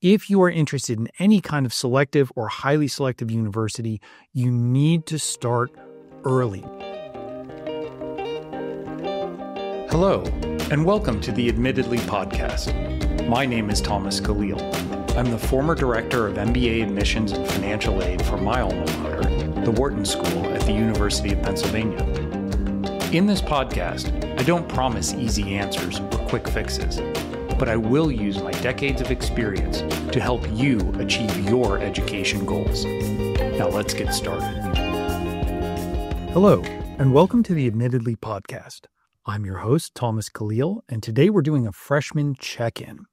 If you are interested in any kind of selective or highly selective university, you need to start early. Hello, and welcome to the Admittedly podcast. My name is Thomas Caleel. I'm the former director of MBA admissions and financial aid for my alma mater, the Wharton School at the University of Pennsylvania. In this podcast, I don't promise easy answers or quick fixes, but I will use my decades of experience to help you achieve your education goals. Now let's get started. Hello, and welcome to the Admittedly podcast. I'm your host, Thomas Caleel, and today we're doing a freshman check-in.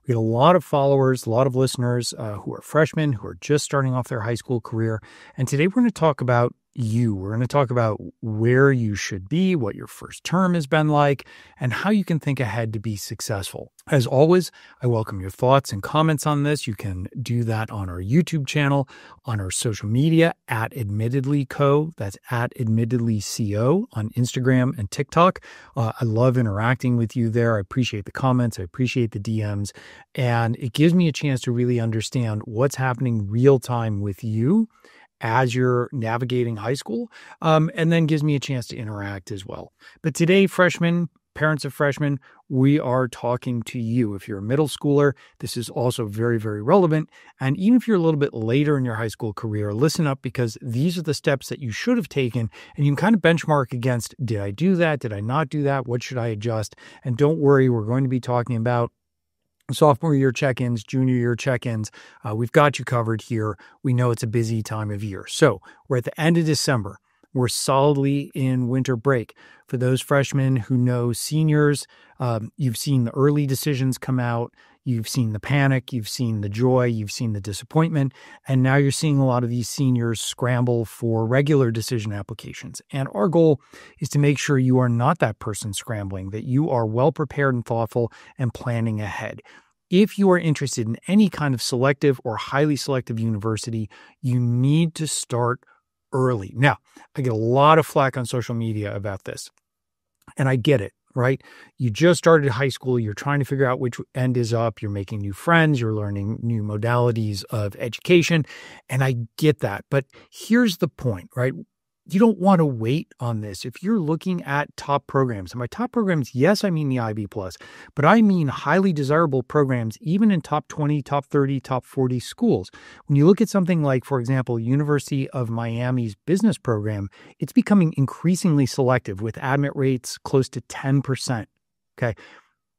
We get a lot of followers, a lot of listeners who are freshmen, who are just starting off their high school career, and today we're going to talk about you. We're going to talk about where you should be, what your first term has been like, and how you can think ahead to be successful. As always, I welcome your thoughts and comments on this. You can do that on our YouTube channel, on our social media at AdmittedlyCo. That's at AdmittedlyCo on Instagram and TikTok. I love interacting with you there. I appreciate the comments. I appreciate the DMs. And it gives me a chance to really understand what's happening real time with you as you're navigating high school, and then gives me a chance to interact as well. But today, freshmen, parents of freshmen, we are talking to you. If you're a middle schooler, this is also very, very relevant. And even if you're a little bit later in your high school career, listen up, because these are the steps that you should have taken, and you can kind of benchmark against, did I do that? Did I not do that? What should I adjust? And don't worry, we're going to be talking about sophomore year check-ins, junior year check-ins. We've got you covered here. We know it's a busy time of year. So we're at the end of December. We're solidly in winter break. For those freshmen who know seniors, you've seen the early decisions come out. You've seen the panic. You've seen the joy. You've seen the disappointment. And now you're seeing a lot of these seniors scramble for regular decision applications. And our goal is to make sure you are not that person scrambling, that you are well prepared and thoughtful and planning ahead. If you are interested in any kind of selective or highly selective university, you need to start early. Now, I get a lot of flack on social media about this, and I get it, right? You just started high school. You're trying to figure out which end is up. You're making new friends. You're learning new modalities of education, and I get that. But here's the point, right? You don't want to wait on this. If you're looking at top programs, and by top programs, yes, I mean the IB+, but I mean highly desirable programs, even in top 20, top 30, top 40 schools. When you look at something like, for example, University of Miami's business program, it's becoming increasingly selective with admit rates close to 10%. Okay.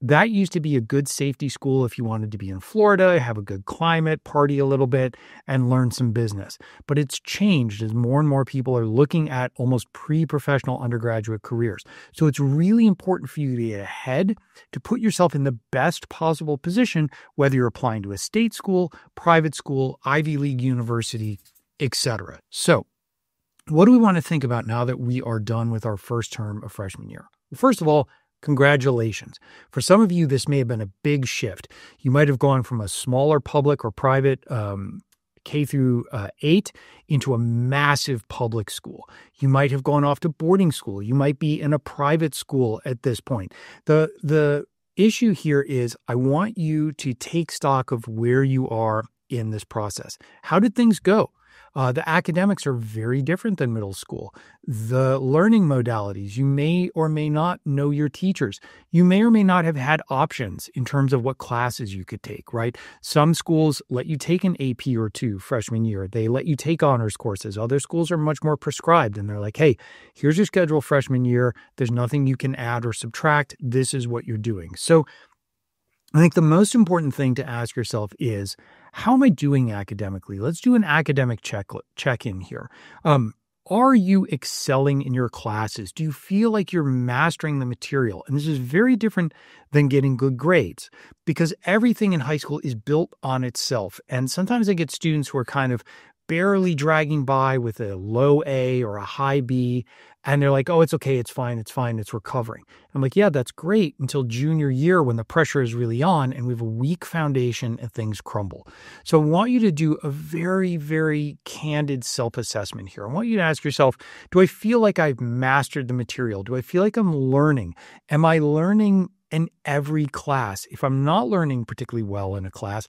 That used to be a good safety school if you wanted to be in Florida, have a good climate, party a little bit, and learn some business. But it's changed as more and more people are looking at almost pre-professional undergraduate careers. So it's really important for you to get ahead, to put yourself in the best possible position, whether you're applying to a state school, private school, Ivy League university, etc. So what do we want to think about now that we are done with our first term of freshman year? Well, first of all, congratulations. For some of you, this may have been a big shift. You might have gone from a smaller public or private K through 8 into a massive public school. You might have gone off to boarding school. You might be in a private school at this point. The issue here is I want you to take stock of where you are in this process. How did things go? The academics are very different than middle school. The learning modalities, you may or may not know your teachers. You may or may not have had options in terms of what classes you could take, right? Some schools let you take an AP or two freshman year. They let you take honors courses. Other schools are much more prescribed, and they're like, hey, here's your schedule freshman year. There's nothing you can add or subtract. This is what you're doing. So I think the most important thing to ask yourself is, how am I doing academically? Let's do an academic check-in here. Are you excelling in your classes? Do you feel like you're mastering the material? And this is very different than getting good grades, because everything in high school is built on itself. And sometimes I get students who are kind of barely dragging by with a low A or a high B, and they're like, oh, it's okay, it's fine, it's recovering. I'm like, yeah, that's great until junior year when the pressure is really on and we have a weak foundation and things crumble. So I want you to do a very, very candid self-assessment here. I want you to ask yourself, do I feel like I've mastered the material? Do I feel like I'm learning? Am I learning in every class? If I'm not learning particularly well in a class,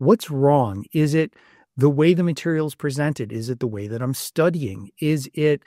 What's wrong? Is it the way the material is presented? Is it the way that I'm studying? Is it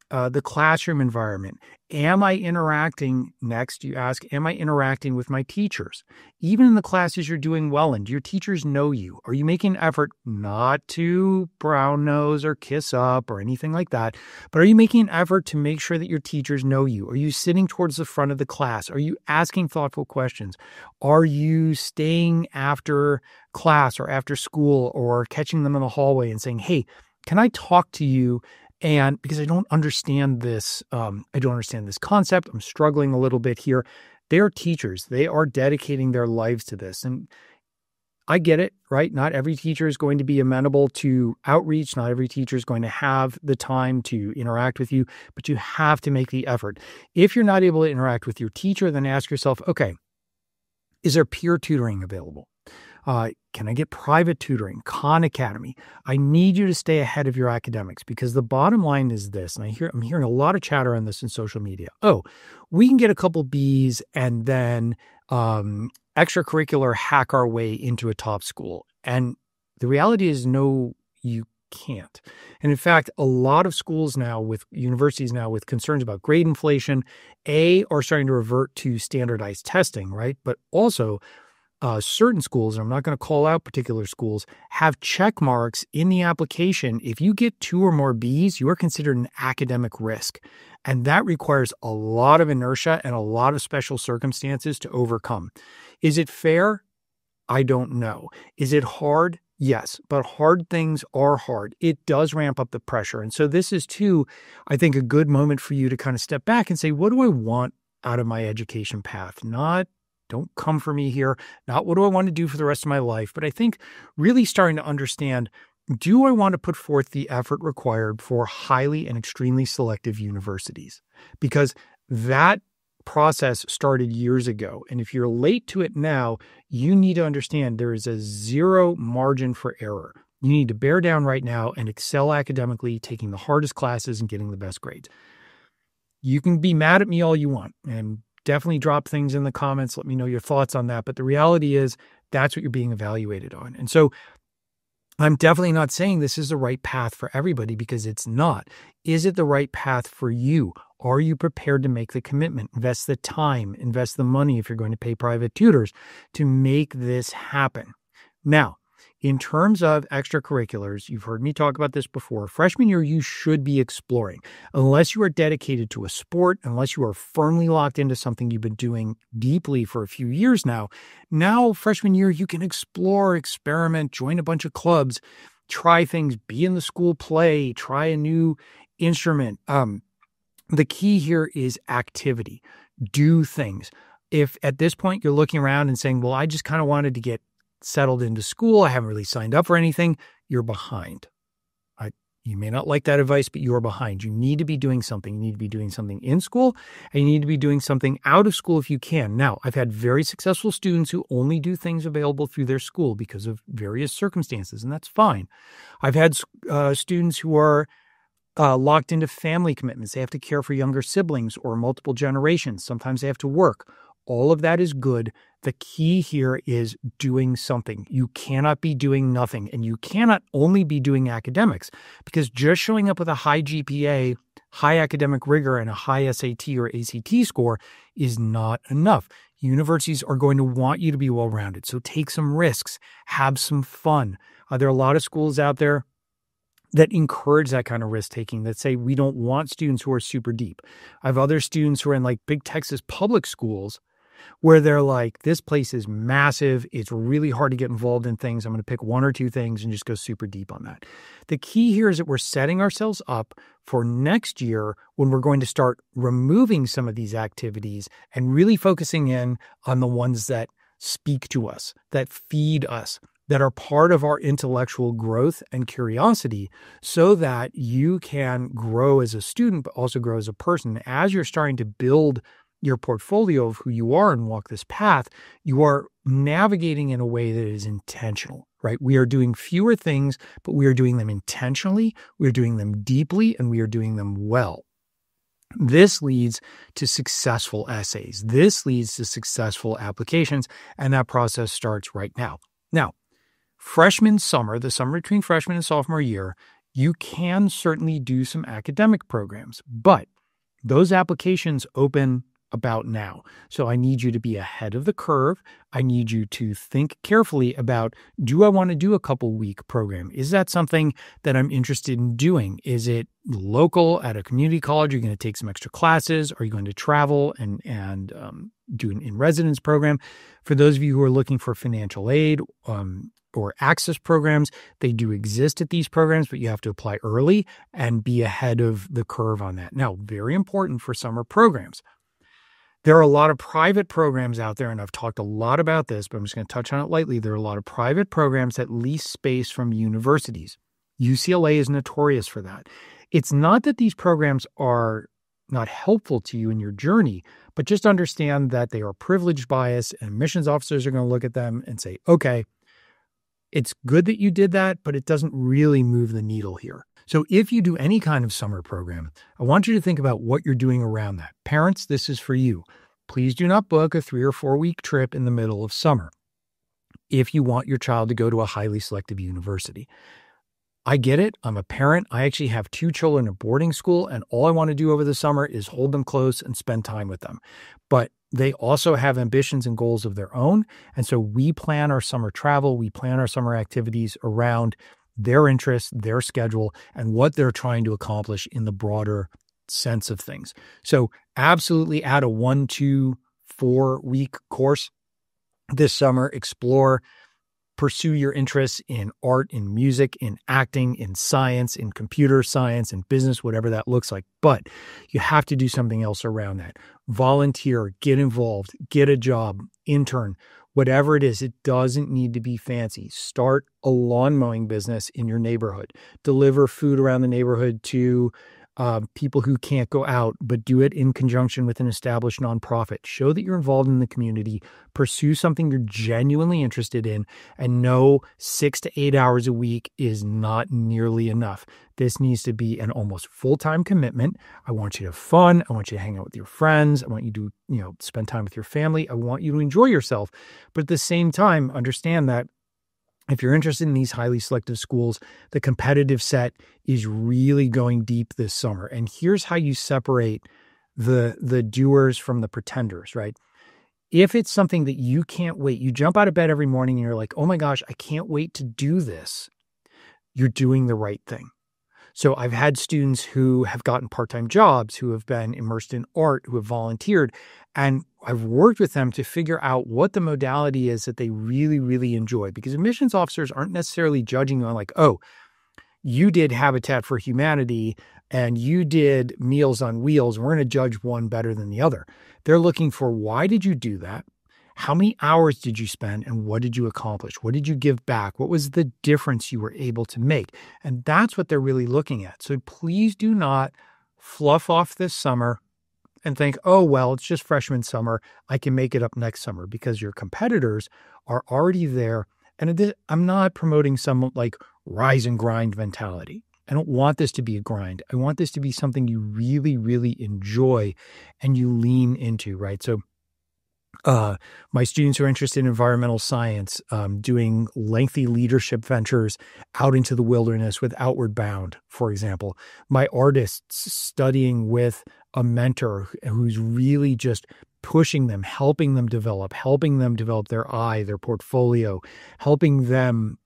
the classroom environment? Am I interacting, next you ask, am I interacting with my teachers? Even in the classes you're doing well in, do your teachers know you? Are you making an effort not to brown nose or kiss up or anything like that? But are you making an effort to make sure that your teachers know you? Are you sitting towards the front of the class? Are you asking thoughtful questions? Are you staying after class or after school or catching them in the hallway and saying, hey, can I talk to you? And because I don't understand this, concept. I'm struggling a little bit here. They are teachers. They are dedicating their lives to this. And I get it, right? Not every teacher is going to be amenable to outreach. Not every teacher is going to have the time to interact with you, but you have to make the effort. If you're not able to interact with your teacher, then ask yourself, okay, is there peer tutoring available? Can I get private tutoring, Khan Academy? I need you to stay ahead of your academics, because the bottom line is this, and I'm hearing a lot of chatter on this in social media. Oh, we can get a couple B's and then extracurricular hack our way into a top school. And the reality is, no, you can't. And in fact, a lot of schools now, with universities now, with concerns about grade inflation, are starting to revert to standardized testing, right? But also, certain schools, and I'm not going to call out particular schools, have check marks in the application. If you get 2 or more B's, you are considered an academic risk. And that requires a lot of inertia and a lot of special circumstances to overcome. Is it fair? I don't know. Is it hard? Yes, but hard things are hard. It does ramp up the pressure. And so this is too, I think, a good moment for you to kind of step back and say, what do I want out of my education path? Not don't come for me here. Not what do I want to do for the rest of my life, but I think really starting to understand, do I want to put forth the effort required for highly and extremely selective universities? Because that process started years ago. And if you're late to it now, you need to understand there is a zero margin for error. You need to bear down right now and excel academically, taking the hardest classes and getting the best grades. You can be mad at me all you want, and definitely drop things in the comments. Let me know your thoughts on that. But the reality is that's what you're being evaluated on. And so I'm definitely not saying this is the right path for everybody, because it's not. Is it the right path for you? Are you prepared to make the commitment, invest the time, invest the money if you're going to pay private tutors to make this happen? Now, in terms of extracurriculars, you've heard me talk about this before. Freshman year, you should be exploring. Unless you are dedicated to a sport, unless you are firmly locked into something you've been doing deeply for a few years now, freshman year, you can explore, experiment, join a bunch of clubs, try things, be in the school play, try a new instrument. The key here is activity. Do things. If at this point you're looking around and saying, well, I just kind of wanted to get settled into school, I haven't really signed up for anything, you're behind. You may not like that advice, but you're behind. You need to be doing something. You need to be doing something in school, and you need to be doing something out of school if you can. Now, I've had very successful students who only do things available through their school because of various circumstances, and that's fine. I've had students who are locked into family commitments. They have to care for younger siblings or multiple generations. Sometimes they have to work. All of that is good. The key here is doing something. You cannot be doing nothing, and you cannot only be doing academics, because just showing up with a high GPA, high academic rigor, and a high SAT or ACT score is not enough. Universities are going to want you to be well-rounded. So take some risks, have some fun. There are a lot of schools out there that encourage that kind of risk-taking, that say we don't want students who are super deep. I have other students who are in like big Texas public schools where they're like, this place is massive. It's really hard to get involved in things. I'm going to pick 1 or 2 things and just go super deep on that. The key here is that we're setting ourselves up for next year when we're going to start removing some of these activities and really focusing in on the ones that speak to us, that feed us, that are part of our intellectual growth and curiosity, so that you can grow as a student, but also grow as a person. As you're starting to build your portfolio of who you are and walk this path, you are navigating in a way that is intentional, right? We are doing fewer things, but we are doing them intentionally, we are doing them deeply, and we are doing them well. This leads to successful essays. This leads to successful applications, and that process starts right now. Now, freshman summer, the summer between freshman and sophomore year, you can certainly do some academic programs, but those applications open about now. So I need you to be ahead of the curve. I need you to think carefully about, do I want to do a couple week program? Is that something that I'm interested in doing? Is it local at a community college? Are you going to take some extra classes? Are you going to travel and do an in-residence program? For those of you who are looking for financial aid, or access programs, they do exist at these programs, but you have to apply early and be ahead of the curve on that. Now, very important for summer programs. There are a lot of private programs out there, and I've talked a lot about this, but I'm just going to touch on it lightly. There are a lot of private programs that lease space from universities. UCLA is notorious for that. It's not that these programs are not helpful to you in your journey, but just understand that they are privilege bias, and admissions officers are going to look at them and say, okay, it's good that you did that, but it doesn't really move the needle here. So if you do any kind of summer program, I want you to think about what you're doing around that. Parents, this is for you. Please do not book a 3 or 4 week trip in the middle of summer if you want your child to go to a highly selective university. I get it. I'm a parent. I actually have 2 children at boarding school, and all I want to do over the summer is hold them close and spend time with them. But they also have ambitions and goals of their own. And so we plan our summer travel, we plan our summer activities around their interests, their schedule, and what they're trying to accomplish in the broader sense of things. So absolutely add a 1, 2, 4 week course this summer. Explore, pursue your interests in art, in music, in acting, in science, in computer science, in business, whatever that looks like. But you have to do something else around that. Volunteer, get involved, get a job, intern, whatever it is. It doesn't need to be fancy. Start a lawn mowing business in your neighborhood. Deliver food around the neighborhood to people who can't go out, but do it in conjunction with an established nonprofit. Show that you're involved in the community. Pursue something you're genuinely interested in, and know 6 to 8 hours a week is not nearly enough. This needs to be an almost full-time commitment. I want you to have fun. I want you to hang out with your friends. I want you to, spend time with your family. I want you to enjoy yourself. But at the same time, understand that if you're interested in these highly selective schools, the competitive set is really going deep this summer. And here's how you separate the doers from the pretenders, right? If it's something that you can't wait, you jump out of bed every morning and you're like, oh my gosh, I can't wait to do this. You're doing the right thing. So I've had students who have gotten part-time jobs, who have been immersed in art, who have volunteered, and I've worked with them to figure out what the modality is that they really, really enjoy. Because admissions officers aren't necessarily judging you on like, oh, you did Habitat for Humanity and you did Meals on Wheels. We're going to judge one better than the other. They're looking for, why did you do that? How many hours did you spend, and what did you accomplish? What did you give back? What was the difference you were able to make? And that's what they're really looking at. So please do not fluff off this summer and think, oh, well, it's just freshman summer. I can make it up next summer, because your competitors are already there. And I'm not promoting some like rise and grind mentality. I don't want this to be a grind. I want this to be something you really, really enjoy and you lean into, right? So my students who are interested in environmental science, doing lengthy leadership ventures out into the wilderness with Outward Bound, for example. My artists studying with a mentor who's really just pushing them, helping them develop their eye, their portfolio, helping them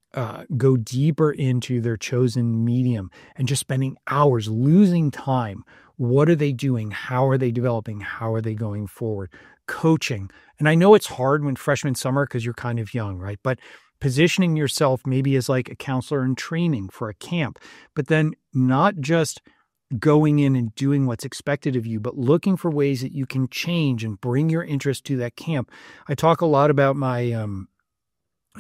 go deeper into their chosen medium, and just spending hours, losing time. What are they doing? How are they developing? How are they going forward? Coaching. And I know it's hard when freshman summer because you're kind of young, right? But positioning yourself maybe as like a counselor in training for a camp, but then not just going in and doing what's expected of you, but looking for ways that you can change and bring your interest to that camp. I talk a lot about my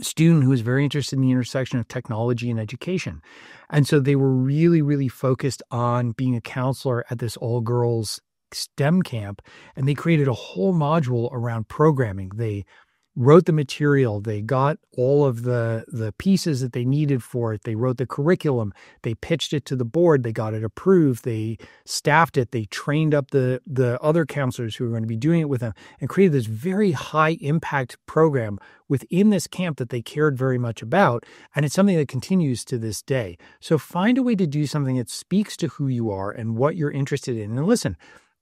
student who was very interested in the intersection of technology and education. And so they were really, really focused on being a counselor at this all-girls STEM camp, and they created a whole module around programming. They wrote the material. They got all of the pieces that they needed for it. They wrote the curriculum. They pitched it to the board. They got it approved. They staffed it. They trained up the other counselors who were going to be doing it with them and created this very high impact program within this camp that they cared very much about. And it's something that continues to this day. So find a way to do something that speaks to who you are and what you're interested in. And listen,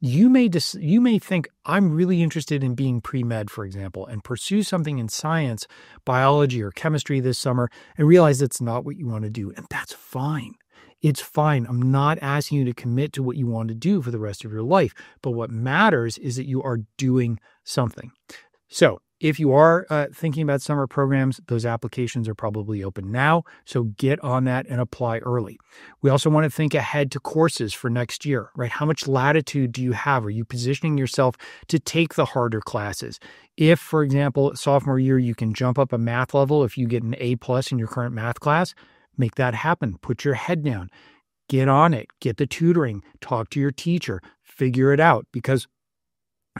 you may think, I'm really interested in being pre-med, for example, and pursue something in science, biology, or chemistry this summer and realize that's not what you want to do. And that's fine. It's fine. I'm not asking you to commit to what you want to do for the rest of your life. But what matters is that you are doing something. So if you are thinking about summer programs, those applications are probably open now. So get on that and apply early. We also want to think ahead to courses for next year, right? How much latitude do you have? Are you positioning yourself to take the harder classes? If, for example, sophomore year, you can jump up a math level, if you get an A+ in your current math class, make that happen. Put your head down, get on it, get the tutoring, talk to your teacher, figure it out, because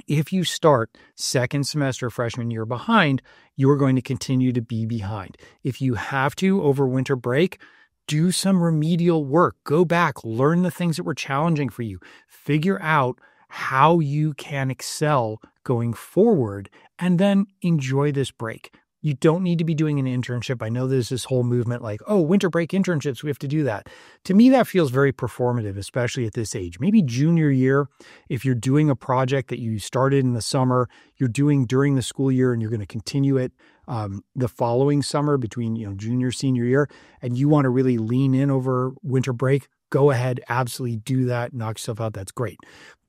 if you start second semester freshman year behind, you're going to continue to be behind. If you have to over winter break, do some remedial work. Go back, learn the things that were challenging for you. Figure out how you can excel going forward, and then enjoy this break. You don't need to be doing an internship. I know there's this whole movement like, oh, winter break internships, we have to do that. To me, that feels very performative, especially at this age. Maybe junior year, if you're doing a project that you started in the summer, you're doing during the school year and you're going to continue it the following summer between junior, senior year, and you want to really lean in over winter break, go ahead, absolutely do that, knock yourself out, that's great.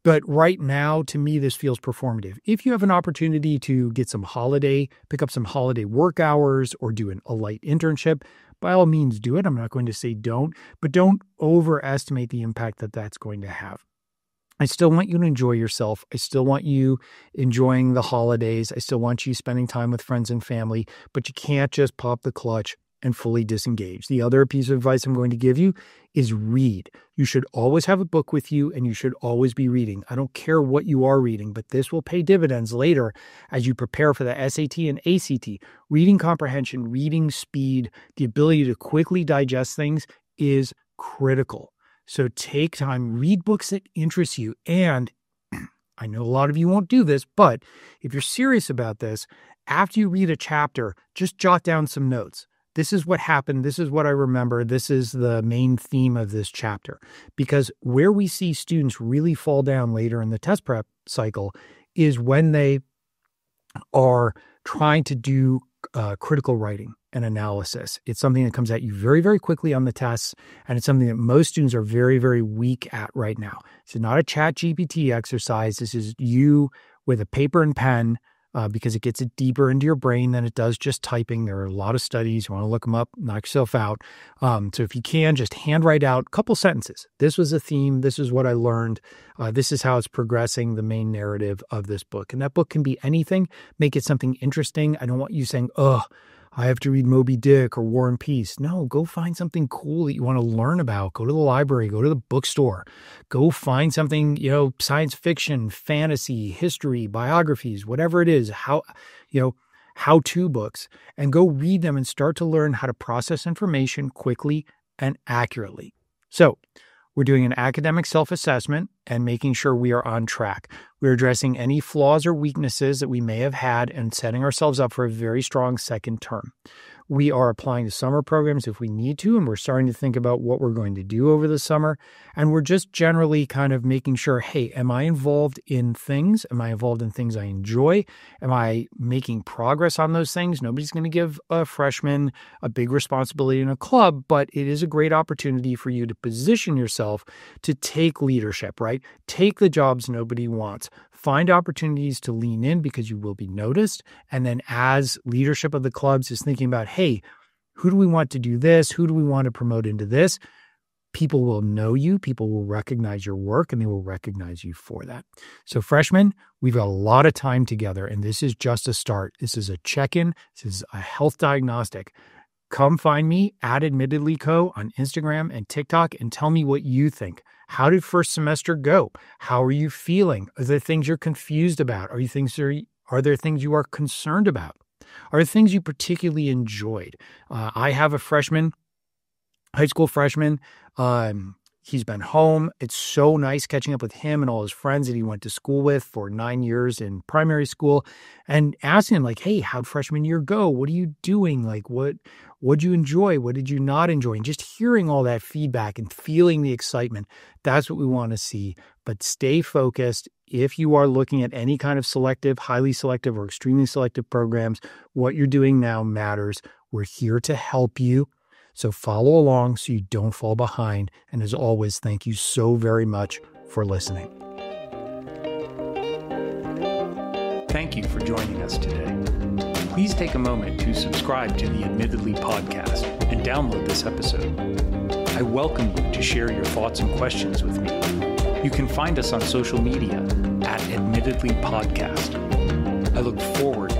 But right now, to me, this feels performative. If you have an opportunity to get pick up some holiday work hours or do a light internship, by all means do it. I'm not going to say don't, but don't overestimate the impact that that's going to have. I still want you to enjoy yourself. I still want you enjoying the holidays. I still want you spending time with friends and family, but you can't just pop the clutch and fully disengage. The other piece of advice I'm going to give you is read. You should always have a book with you and you should always be reading. I don't care what you are reading, but this will pay dividends later as you prepare for the SAT and ACT. Reading comprehension, reading speed, the ability to quickly digest things is critical. So take time, read books that interest you. And I know a lot of you won't do this, but if you're serious about this, after you read a chapter, just jot down some notes. This is what happened. This is what I remember. This is the main theme of this chapter. Because where we see students really fall down later in the test prep cycle is when they are trying to do critical writing and analysis. It's something that comes at you very, very quickly on the tests, and it's something that most students are very, very weak at right now. It's not a ChatGPT exercise. This is you with a paper and pen, because it gets it deeper into your brain than it does just typing. There are a lot of studies. You want to look them up, knock yourself out. So if you can, just handwrite out a couple sentences. This was a theme. This is what I learned. This is how it's progressing, the main narrative of this book. And that book can be anything. Make it something interesting. I don't want you saying, I have to read Moby Dick or War and Peace. No, go find something cool that you want to learn about. Go to the library, go to the bookstore, go find something, science fiction, fantasy, history, biographies, whatever it is, how-to books, and go read them and start to learn how to process information quickly and accurately. So we're doing an academic self-assessment and making sure we are on track. We're addressing any flaws or weaknesses that we may have had and setting ourselves up for a very strong second term. We are applying to summer programs if we need to, and we're starting to think about what we're going to do over the summer. And we're just generally kind of making sure, hey, am I involved in things? Am I involved in things I enjoy? Am I making progress on those things? Nobody's going to give a freshman a big responsibility in a club, but it is a great opportunity for you to position yourself to take leadership, right? Take the jobs nobody wants. Find opportunities to lean in because you will be noticed. And then as leadership of the clubs is thinking about, hey, who do we want to do this? Who do we want to promote into this? People will know you. People will recognize your work and they will recognize you for that. So freshmen, we've got a lot of time together and this is just a start. This is a check-in. This is a health diagnostic. Come find me at AdmittedlyCo on Instagram and TikTok and tell me what you think. How did first semester go? How are you feeling? Are there things you're confused about? Are there things you are concerned about? are the things you particularly enjoyed. I have a high school freshman. He's been home. It's so nice catching up with him and all his friends that he went to school with for 9 years in primary school, and asking him like, hey, how'd freshman year go? What are you doing? Like, what'd you enjoy? What did you not enjoy? And just hearing all that feedback and feeling the excitement. That's what we want to see. But stay focused. If you are looking at any kind of selective, highly selective, or extremely selective programs, what you're doing now matters. We're here to help you. So follow along so you don't fall behind. And as always, thank you so very much for listening. Thank you for joining us today. Please take a moment to subscribe to the Admittedly podcast and download this episode. I welcome you to share your thoughts and questions with me. You can find us on social media @Admittedly Podcast. I look forward